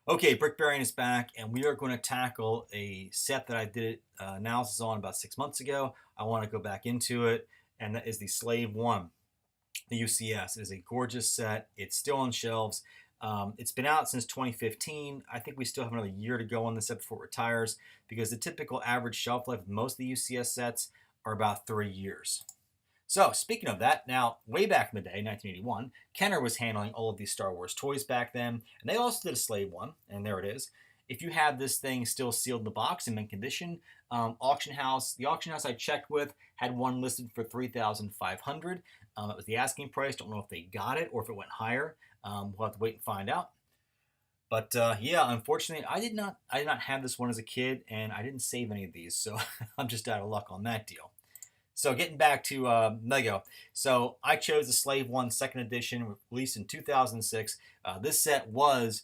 Okay, Brick Bearing is back, and we are going to tackle a set that I did analysis on about 6 months ago. I want to go back into it, and that is the Slave 1, the UCS. It is a gorgeous set. It's still on shelves. It's been out since 2015. I think we still have another year to go on this set before it retires, because the typical average shelf life of most of the UCS sets are about 3 years. So, speaking of that, now, way back in the day, 1981, Kenner was handling all of these Star Wars toys back then, and they also did a Slave one, and there it is. If you have this thing still sealed in the box in mint condition, the auction house I checked with had one listed for $3,500. That was the asking price. Don't know if they got it or if it went higher. We'll have to wait and find out. But yeah, unfortunately, I did not have this one as a kid, and I didn't save any of these, so I'm just out of luck on that deal. So getting back to Lego. So I chose the Slave 1 second edition, released in 2006. This set was,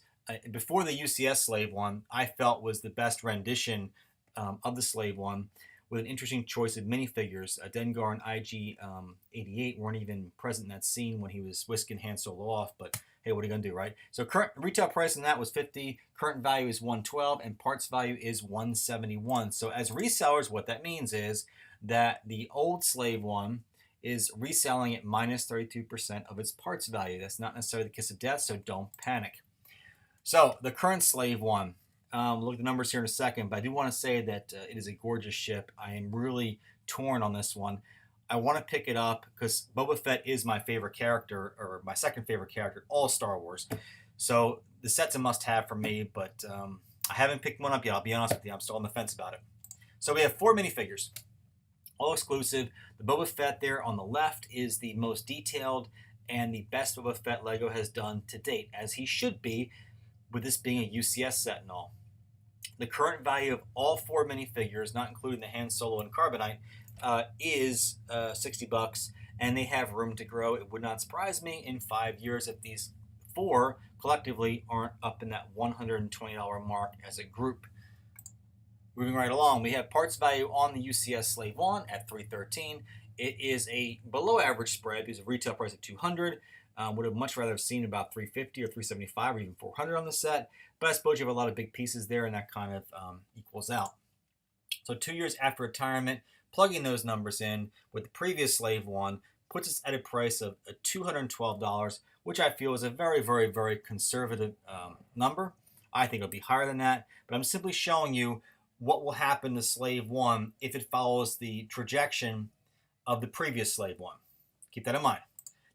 before the UCS Slave 1, I felt was the best rendition of the Slave 1, with an interesting choice of minifigures. Dengar and IG-88 weren't even present in that scene when he was whisking Han Solo off, but hey, what are you going to do, right? So current retail price on that was $50, current value is $112, and parts value is $171. So as resellers, what that means is that the old Slave 1 is reselling at minus 32% of its parts value. That's not necessarily the kiss of death, so don't panic. So the current Slave 1, look at the numbers here in a second, but I do want to say that it is a gorgeous ship. I am really torn on this one. I want to pick it up because Boba Fett is my favorite character, or my second favorite character, all Star Wars. So the set's a must-have for me, but I haven't picked one up yet. I'll be honest with you. I'm still on the fence about it. So we have 4 minifigures, all exclusive. The Boba Fett there on the left is the most detailed and the best Boba Fett Lego has done to date, as he should be, with this being a UCS set and all. The current value of all 4 minifigures, not including the Han Solo and Carbonite, is $60, and they have room to grow. It would not surprise me in 5 years if these 4 collectively aren't up in that $120 mark as a group. Moving right along, we have parts value on the UCS Slave 1 at $313. It is a below average spread because of retail price of $200. Would have much rather have seen about $350 or $375 or even $400 on the set, but I suppose you have a lot of big pieces there, and that kind of equals out. So 2 years after retirement, plugging those numbers in with the previous Slave 1 puts us at a price of $212, which I feel is a very, very, very conservative number. I think it'll be higher than that, but I'm simply showing you what will happen to Slave 1 if it follows the trajectory of the previous Slave 1. Keep that in mind.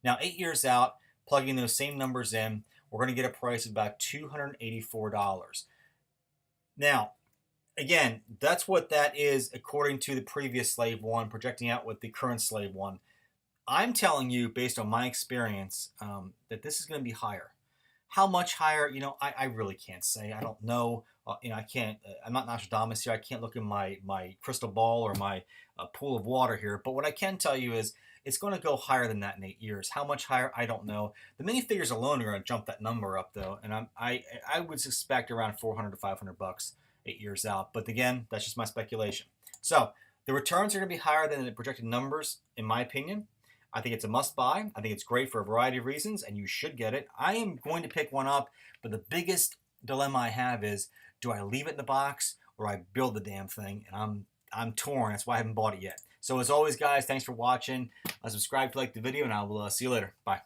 Now, 8 years out, plugging those same numbers in, we're going to get a price of about $284. Now, again, that's what that is according to the previous Slave 1, projecting out with the current Slave 1. I'm telling you, based on my experience, that this is going to be higher. How much higher? I really can't say. I don't know. I can't. I'm not Nostradamus here. I can't look in my crystal ball or my pool of water here. But what I can tell you is it's going to go higher than that in 8 years. How much higher? I don't know. The minifigures alone are going to jump that number up, though, and I would suspect around $400 to $500 8 years out. But again, that's just my speculation. So the returns are going to be higher than the projected numbers, in my opinion. I think it's a must-buy. I think it's great for a variety of reasons, and you should get it. I am going to pick one up, but the biggest dilemma I have is, do I leave it in the box or I build the damn thing? And I'm torn. That's why I haven't bought it yet. So as always, guys, thanks for watching. Subscribe if you like the video, and I will see you later. Bye.